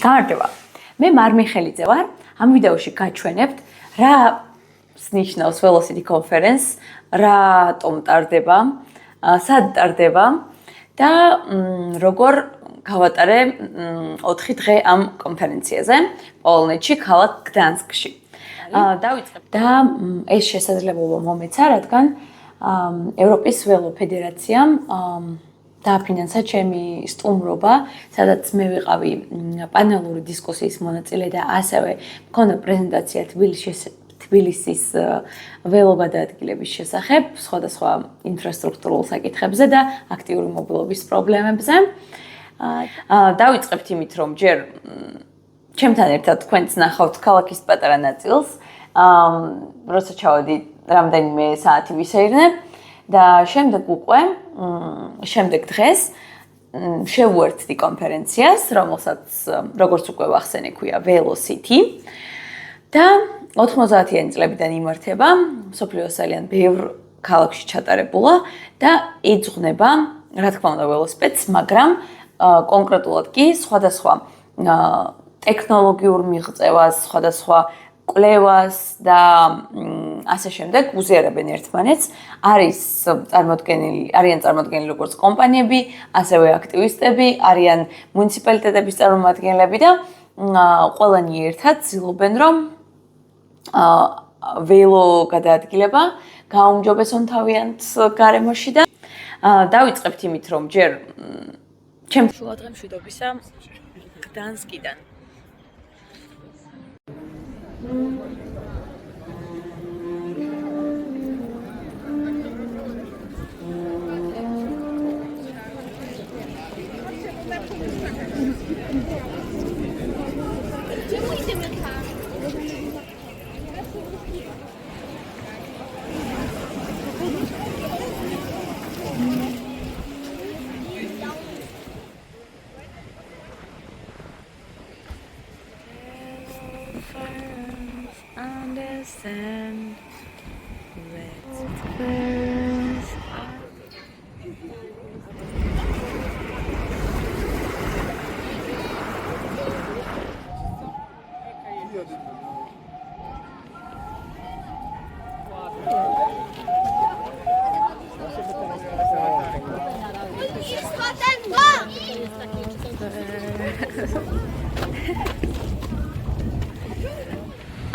გამარჯობა. მე მარმიხელიძე ვარ. ამ ვიდეოში გაჩვენებთ რა ნიშნავს Velocity Conference, რატომ ტარდება, სად ტარდება და როგორ გავატარე 4 დღე ამ კონფერენციაზე პოლონეთში, ქალაქ გდანსკში. დავიწყებ და ეს შესაძლებლობა მომეცა, რადგან ევროპის ველო ფედერაციამ დააფინანსა ჩემი სტუმრობა, სადაც მე ვიყავი პანელური დისკუსიის მონაწილე და ასევე მქონდა პრეზენტაცია თბილისის ველო გადაადგილების შესახებ, სხვადასხვა ინფრასტრუქტურულ საკითხებზე და აქტიური მობილობის პრობლემებზე. დავიწყებთ იმით, რომ ჯერ ჩემთან ერთად თქვენც ნახავთ ქალაქის პატარა ნაწილს, როცა ჩავედი რამდენიმე საათი ვისეირნე და შემდეგ უკვე შემდეგ დღეს შევუერთდი კონფერენციას, რომელსაც როგორც უკვე ვახსენე, ქვია Velocity და 90-იანი წლებიდან იმართება, მსოფლიოს ძალიან ბევრ ქალაქში ჩატარებულა და იძღვნება, რა თქმა უნდა, ველოსიპედს, მაგრამ კონკრეტულად კი სხვადასხვა ტექნოლოგიურ მიღწევას, სხვადასხვა კვლევას და ასე შემდეგ უზიარებენ ერთმანეთს. არიან წარმოდგენილი როგორც კომპანიები, ასევე აქტივისტები, არიან მუნიციპალიტეტების წარმომადგენლები და ყველანი ერთად ცდილობენ, რომ ველო გადაადგილება გააუმჯობესონ თავიანთ გარემოში და დავიწყებთ იმით, რომ ჯერ ჩემ შუადღე მშვიდობისა გდანსკიდან.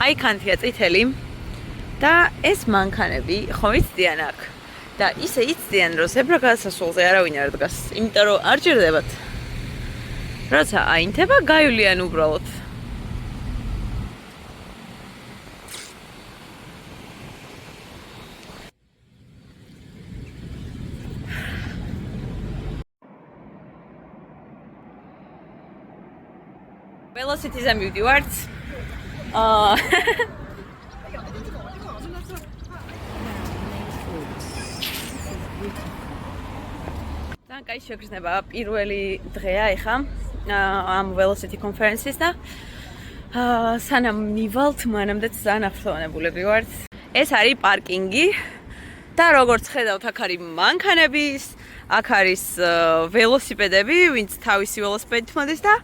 აი კანთია წითელი და ეს მანქანები ხომ იცდიან აქ და ისე იცდიან რომ ზებრა გადასასვლელზე არავინ არ დგას, იმიტომ რომ არ ჭირდებათ. როცა აინთება, გაივლიან უბრალოდ. Velocity-ზე მივდივართ. ძალიან კაი შეგრძნება პირველი დღეა ეხა ამ Velocity Conference-ის და სანამ მივალთ, მანამდე ძალიან აფრთხილებულები ვართ. ეს არის პარკინგი და როგორც ხედავთ, აქ არის მანქანები, აქ არის ველოსიპედები, ვინც თავისი ველოსიპედით მოდის და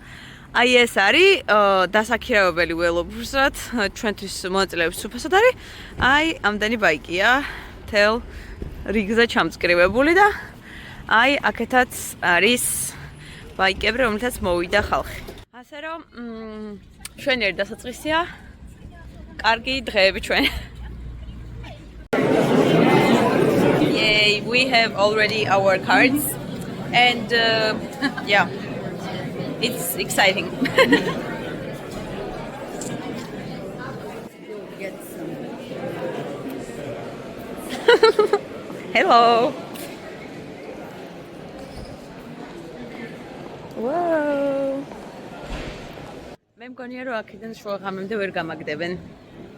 აი ეს არის დასაქირავებელი ველობრუსად, ჩვენთვის მონაწილეებს უფასოდ არის. აი ამდენი ბაიკია, თელ რიგზე ჩამწკრივებული და აი აქეთაც არის ბაიკები, რომელთაც მოვიდა ხალხი. ასე რომ ჩვენი დასაწყისია კარგი დღეები ჩვენ. Yay, we have already our cards and yeah. It's exciting. Hello. Whoa. მე მგონია რომ აქედან შუა ღამემდე ვერ გამაგდებენ.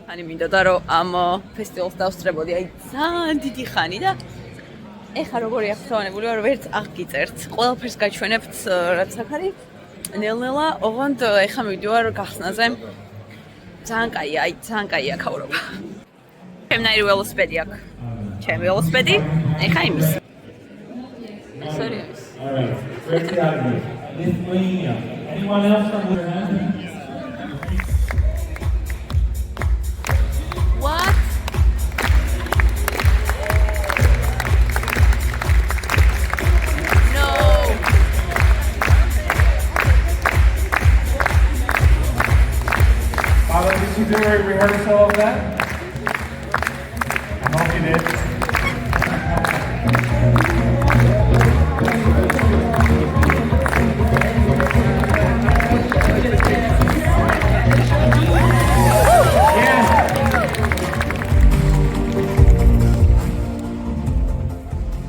ani მინდოდა რომ ამ ფესტივალს დავსწრებოდი აი ძალიან დიდი ხანი და ეხა როგორი აფრთხილებული ვარ, ვერც აღგიწერთ. ყველაფერს გაჩვენებთ რაც აქ არის. ნელ-ნელა, ოღონდ ეხა მივდივარ გახსნაზე. ძალიან კაია, აი ძალიან კაია ქაურობა. ჩემნაირი ველოსიპედი აქვს. ჩემი ველოსიპედი, ეხა იმის. ეს არის. Anyone else from your hand? What? No. Father, did you do a rehearsal of that? I hope you did.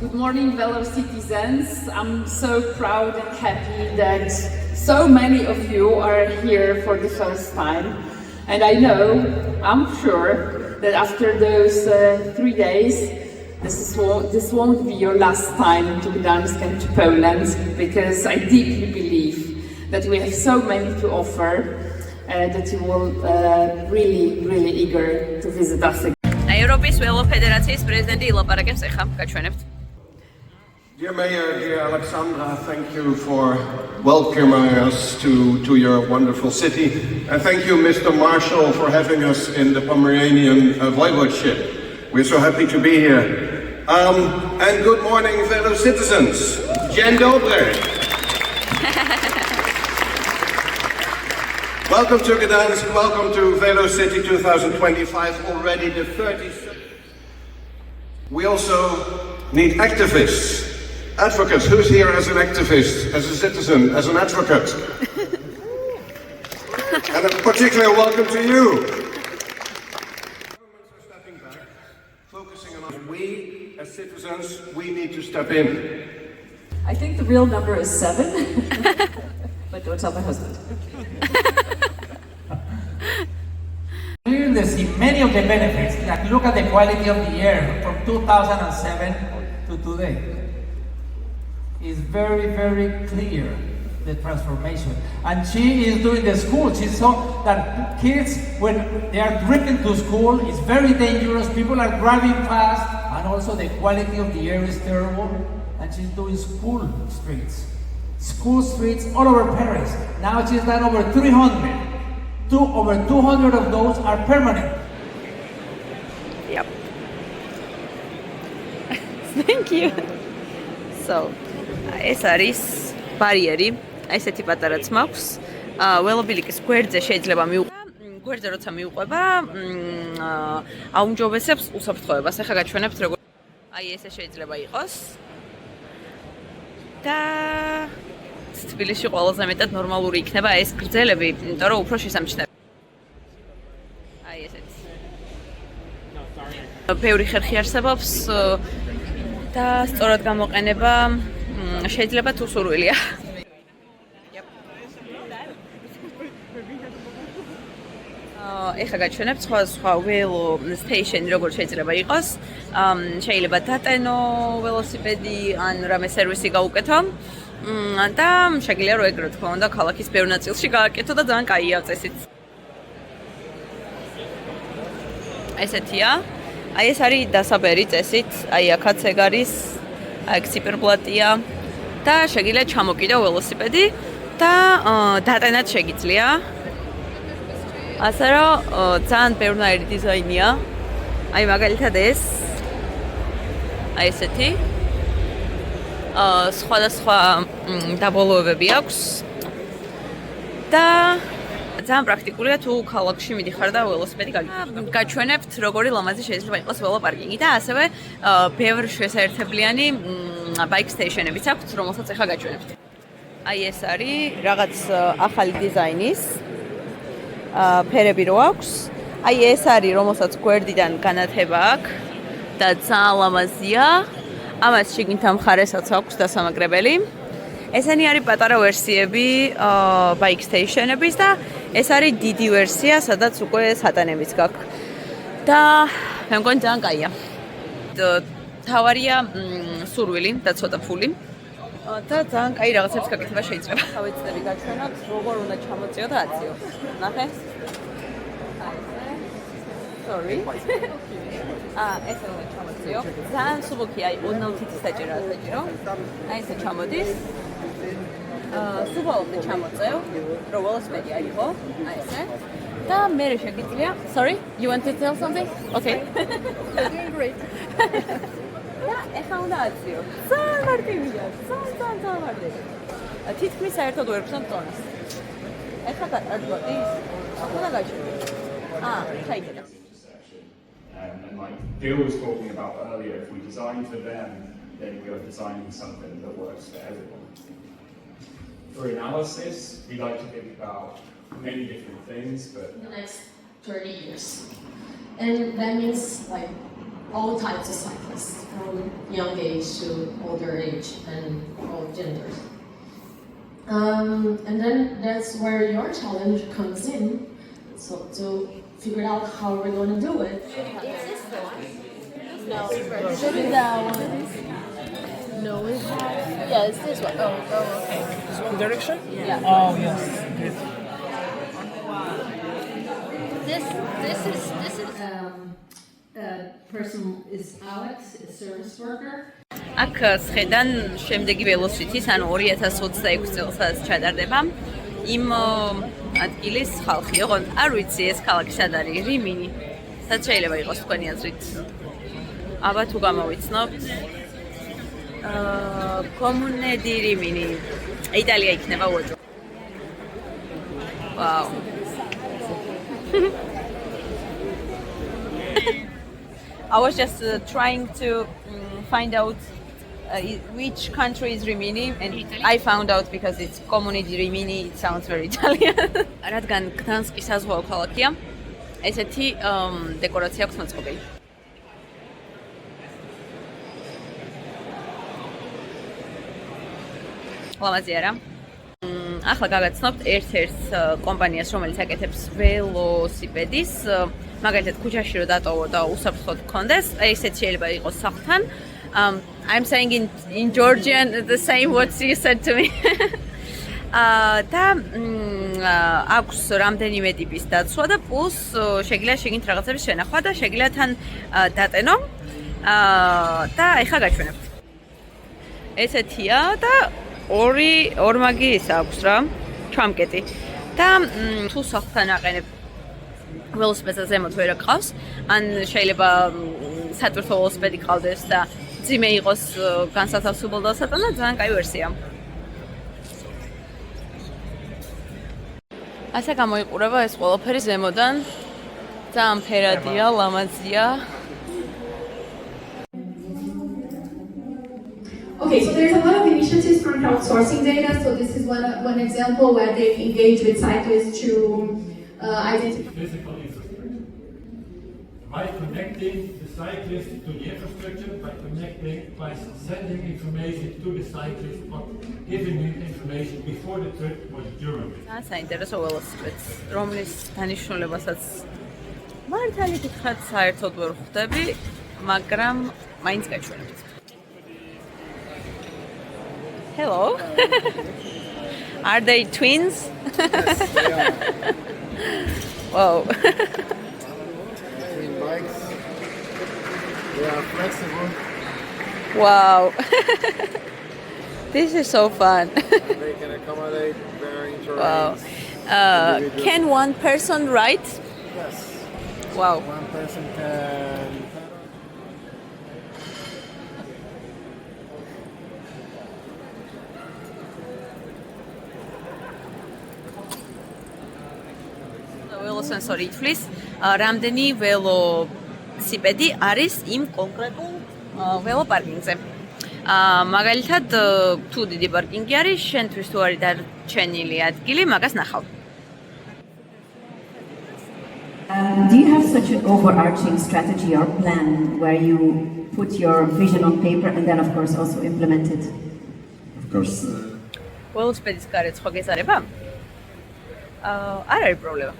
Good morning, fellow citizens. I'm so proud and happy that so many of you are here for the first time. And I know, I'm sure, that after those 3 days, this won't be your last time to Gdańsk and to Poland, because I deeply believe that we have so many to offer that you will really eager to visit us again. ევროპის ველო ფედერაციის პრეზიდენტი ილაპარაკებს ახლა გაჩვენებთ. Dear Mayor, dear Alexandra, thank you for welcoming us to your wonderful city. And thank you, Mr. Marshall, for having us in the Pomeranian Voivodeship. We're so happy to be here. And good morning, fellow citizens. Dzień dobry. Welcome to Gdańsk, welcome to Velo City 2025, already the 36th. We also need activists. Advocates, who's here as an activist, as a citizen, as an advocate? And a particular welcome to you. Governments are stepping back, focusing on us. We, as citizens, we need to step in. I think the real number is 7, but don't tell my husband. Clearly see many of the benefits, like look at the quality of the air from 2007 to today. It's very clear, the transformation. And she is doing the school. She saw that kids, when they are driven to school, it's very dangerous. People are driving fast, and also the quality of the air is terrible. And she's doing school streets all over Paris. Now she's done over 300. Over 200 of those are permanent. Yep. Thank you. So, ეს არის ბარიერი, ესეთი პატარაც მაქვს. ველობილიკის გვერდზე შეიძლება გვერდზე როცა მიუყვება, აუმჯობესებს უსაფრთხოებას. ახლა გაჩვენებთ როგორ აი ესე შეიძლება იყოს. და თბილისში ყველაზე მეტად ნორმალური იქნება ეს გრძელები, იმიტომ რომ უფრო შესამჩნევია. აი ესეთი. ბევრი ხერხი არსებობს და სწორად გამოყენება შეიძლება თუ სურვილია. ეხლა გაჩვენებთ სხვა ველო სტეიშენი როგორ შეიძლება იყოს. შეიძლება დატენო ველოსიპედი ან რამე სერვისი გაუკეთო. და შეგიძლია რომ ეგრე თქო უნდა ქალაქის ბევრ ნაწილში გააკეთო და ძალიან კაია წესით. ესეთია. აი ეს არის დასაბერი წესით. აი აქაც ეგ არის. აქ ციფერბლატია და შეგიძლია ჩამოკიდო ველოსიპედი და დატენაც შეგიძლია. ასე რომ ძალიან ბევრნაირი დიზაინია. აი მაგალითად ეს. აი ესეთი. სხვადასხვა დაბოლოებები აქვს. და ძალიან პრაქტიკულია თუ ქალაქში მიდიხარ და ველოსიპედი გაჩვენებთ როგორი ლამაზი შეიძლება იყოს ველოპარკინგი და ასევე ბევრ შესაერთებლიანი ბაიკ სტეიშენებიც აქვს, რომელსაც ახლა გაჩვენებთ. აი ეს არის რაღაც ახალი დიზაინის ფერები რო აქვს. აი ეს არის რომელსაც გვერდიდან განათება აქვს და ძალიან ლამაზია. ამას შიგნით მხარესაც აქვს დასამაგრებელი. ესენი არის პატარა ვერსიები ბაიკ სტეიშენების და ეს არის დიდი ვერსია, სადაც უკვე სატანებიც გაქვს. და მე მგონი ძალიან კაია. თავარია სურვილი და ცოტა ფული. და ძალიან კაი რაღაცებს გაკეთება შეიძლება. თავეცნები გაჩვენოთ, როგორ უნდა ჩამოწიო და აციო. ნახე? Sorry. ესე უნდა ჩამოწიო. ძალიან სუბოქია, ოდნავ თითის დაჭერა საჭირო. აი ესე ჩამოდის. სუბალობდე ჩამოწევ, რომ ველოსიპედი აიღო, აი ესე. და მე შეგიძლია, sorry, you want to tell something? Okay. Doing great. და ეხლა უნდა აციო. ძალიან მარტივია, ძალიან მარტივია. თითქმის საერთოდ ვერ გქონდა ტონას. ეხლა გადმოდი. უნდა გაჩვენო. ჩაიკეტა. And like Bill was talking about earlier, if we design for them, then we are designing something that works for everyone. For analysis, we like to think about many different things, but the next 30 years. And that means like all types of cyclists, from young age to older age and all genders. And then that's where your challenge comes in. So to figure out how we're going to do it. Is this the one? No. Should be that one. No, it's not. Yeah, it's this one. Oh, okay. This one direction? Yeah. Oh, yes. Good. This is person is Alex, a service worker. აქ სხედან შემდეგი ველოსიტის, ანუ 2026 წელსაც ჩატარდება. იმ ადგილის ხალხი, ოღონდ არ ვიცი ეს ქალაქი სად არის, რიმინი. სად შეიძლება იყოს თქვენი აზრით? აბა თუ გამოვიცნობთ. კომუნე დი რიმინი. იტალია იქნება უაჯო. Wow. I was just trying to find out which country is Rimini, and I found out because it's Comune di Rimini. It sounds very Italian. რადგან გდანსკი საზღვაო ქალაქია, ესეთი დეკორაცია აქვს მოწყობილი. ლამაზი არა? ახლა გაგაცნობთ ერთ-ერთ კომპანიას, რომელიც აკეთებს ველოსიპედის, მაგალითად ქუჩაში რო დატოვო და უსაფრთხოდ გქონდეს, ესეც შეიძლება იყოს სახლთან. I'm saying in Georgian the same what you said to me. და აქვს რამდენიმე ტიპის დაცვა და პლუს შეგიძლია შეგინთ რაღაცების შენახვა და შეგიძლია თან დატენო. და ეხლა გაჩვენებთ. ესეთია და ორმაგი ის აქვს რა, ჩამკეტი. და თუ სახლთან აყენებ ველოსიპედს ზემოთ ვერ აყავს, ან შეიძლება სატვირთო ველოსიპედი ყავდეს და ძიმე იყოს განსათავსებელ და სატანად ძალიან კაი ვერსია. ასე გამოიყურება ეს ყველაფერი ზემოდან. ძალიან ფერადია, ლამაზია. Okay, so there's a lot of initiatives from crowdsourcing data. So this is one example where they engage with cyclists to identify physical infrastructure. By connecting the cyclist to the infrastructure, by sending information to the cyclist, or giving him information before the trip or during it. საინტერესო ველოსიპედს, რომლის დანიშნულებასაც მართალი გითხრათ საერთოდ ვერ ხვდები, მაგრამ მაინც გაჩვენებთ. Hello. Are they twins? Yes, they are. Wow. Bikes. They are flexible. Wow. This is so fun. They can accommodate varying terrains. Wow. Can one person ride? Yes. Wow. One person can. ველოსენსორი ითვლის, რამდენი ველოსიპედი არის იმ კონკრეტულ ველოპარკინგზე. მაგალითად, თუ დიდი პარკინგი არის, შენთვის თუ არის დარჩენილი ადგილი, მაგას ნახავ. Do you have such an overarching strategy or plan where you put your vision on paper and then of course also implement it? Of course. ველოსიპედის გარეთ ხო გეზარება? არ არის პრობლემა.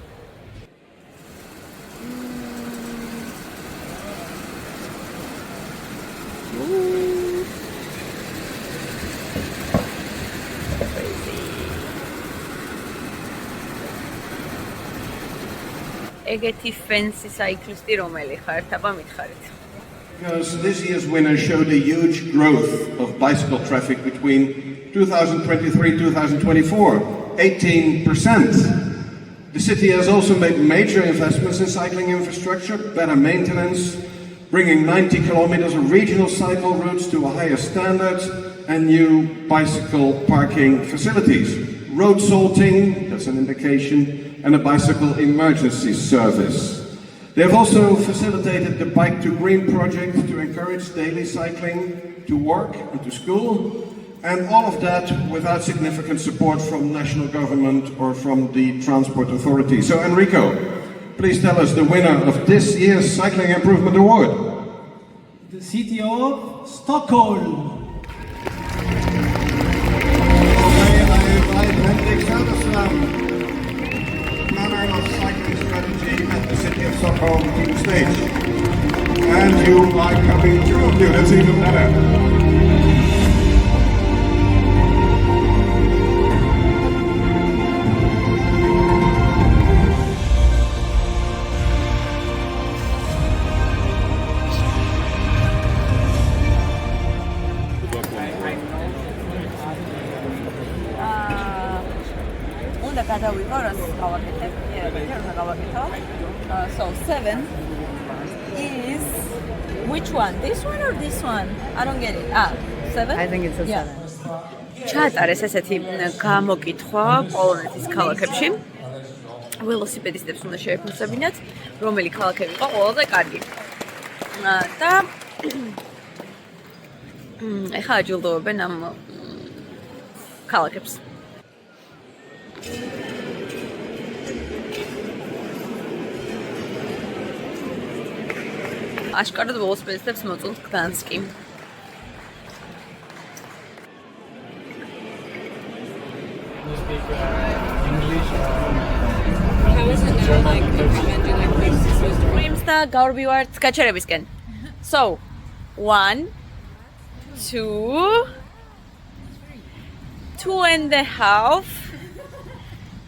ეგეთი fancy cyclisti რომელი ხართ, აბა მითხარით. Because this year's winner showed a huge growth of bicycle traffic between 2023-2024, 18%. The city has also made major investments in cycling infrastructure, better maintenance, bringing 90 kilometers of regional cycle routes to a higher standard, and new bicycle parking facilities. Road salting, that's an indication, and a bicycle emergency service. They have also facilitated the Bike to Green project to encourage daily cycling to work and to school, and all of that without significant support from national government or from the transport authority. So Enrico, please tell us the winner of this year's Cycling Improvement Award. The city of Stockholm. Henrik Söderström, planner of cycling strategy at the City of Stockholm, to the stage. And you are coming, two of you, that's even better. So 7 is which one? This one or this one? I don't get it. 7? I think it's a 7. ჩაატარეს ესეთი გამოკითხვა პოლონეთის ქალაქებში. ველოსიპედისტებს უნდა შეეფასებინათ, რომელი ქალაქები იყო ყველაზე კარგი. და ეხლა აჯილდოვებენ ამ ქალაქებს. აშკარად ველოსიპედისტებს მოწონთ გდანსკი. და გავარბივართ გაჩერებისკენ. So 1 2 2.5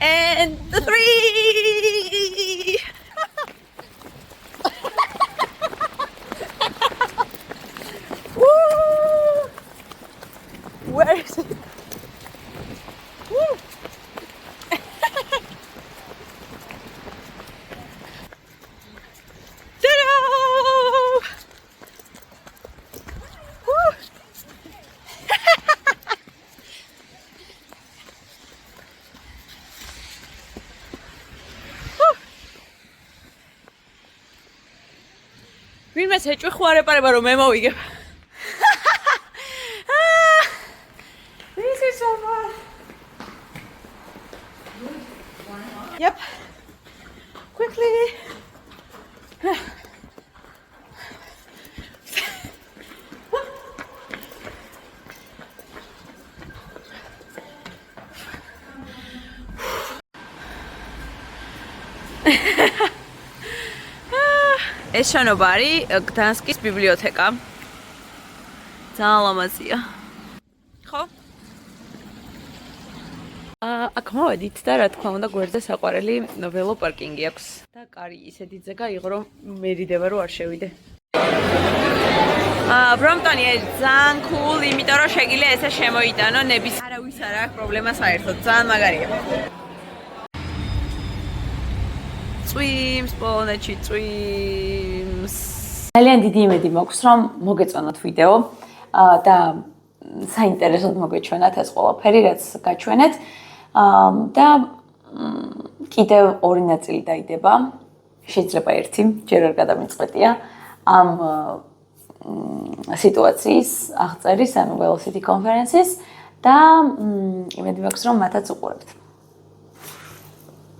and 3. Where is it? Woo! Ta-da! Woo! ვინმეს ეჭვი ხوارეპარება რომ მე მოვიგებ. Yep. Quickly. ეს შენობა არის გდანსკის ბიბლიოთეკა. ძალიან ლამაზია. ხო? აქ მოვედით და რა თქმა უნდა გვერდზე საყვარელი ველო პარკინგი აქვს. და კარი ისეთი ძეგა იყო რომ მერიდება რომ არ შევიდე. ბრომპტონი ძალიან cool, იმიტომ რომ შეგიძლია ესე შემოიტანო ნების არავის არ აქვს პრობლემა საერთოდ. ძალიან მაგარია. წვიმს პოლონეთში წვიმს. ძალიან დიდი იმედი მაქვს რომ მოგეწონათ ვიდეო და საინტერესოდ მოგეჩვენათ ეს ყველაფერი რაც გაჩვენეთ. და კიდევ ორი ნაწილი დაიდება. შეიძლება ერთი, ჯერ არ გადამიწყვეტია ამ სიტუაციის აღწერის, ანუ Velocity Conferences და იმედი მაქვს რომ მათაც უყურებთ.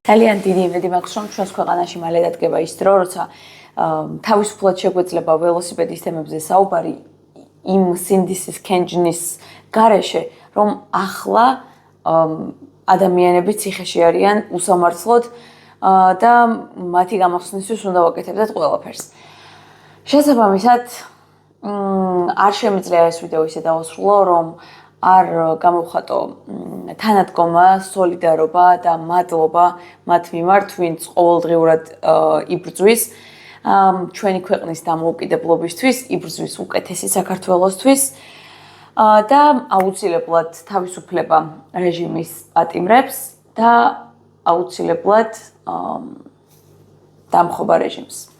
ძალიან დიდი იმედი მაქვს რომ ჩვენს ქვეყანაში მალე დადგება ის დრო, როცა თავისუფლად შეგვეძლება ველოსიპედის თემებზე საუბარი იმ სინდისის კენჯნის გარეშე, რომ ახლა ადამიანები ციხეში არიან უსამართლოდ და მათი გამახსნისთვის უნდა ვაკეთებდეთ ყველაფერს. შესაბამისად, არ შემიძლია ეს ვიდეო ისე დავასრულო, რომ არ გამოვხატო თანადგომა, სოლიდარობა და მადლობა მათ მიმართ, ვინც ყოველდღიურად იბრძვის ჩვენი ქვეყნის დამოუკიდებლობისთვის, იბრძვის უკეთესი საქართველოსთვის. და აუცილებლად თავისუფლება რეჟიმის პატიმრებს და აუცილებლად დამხობა რეჟიმს.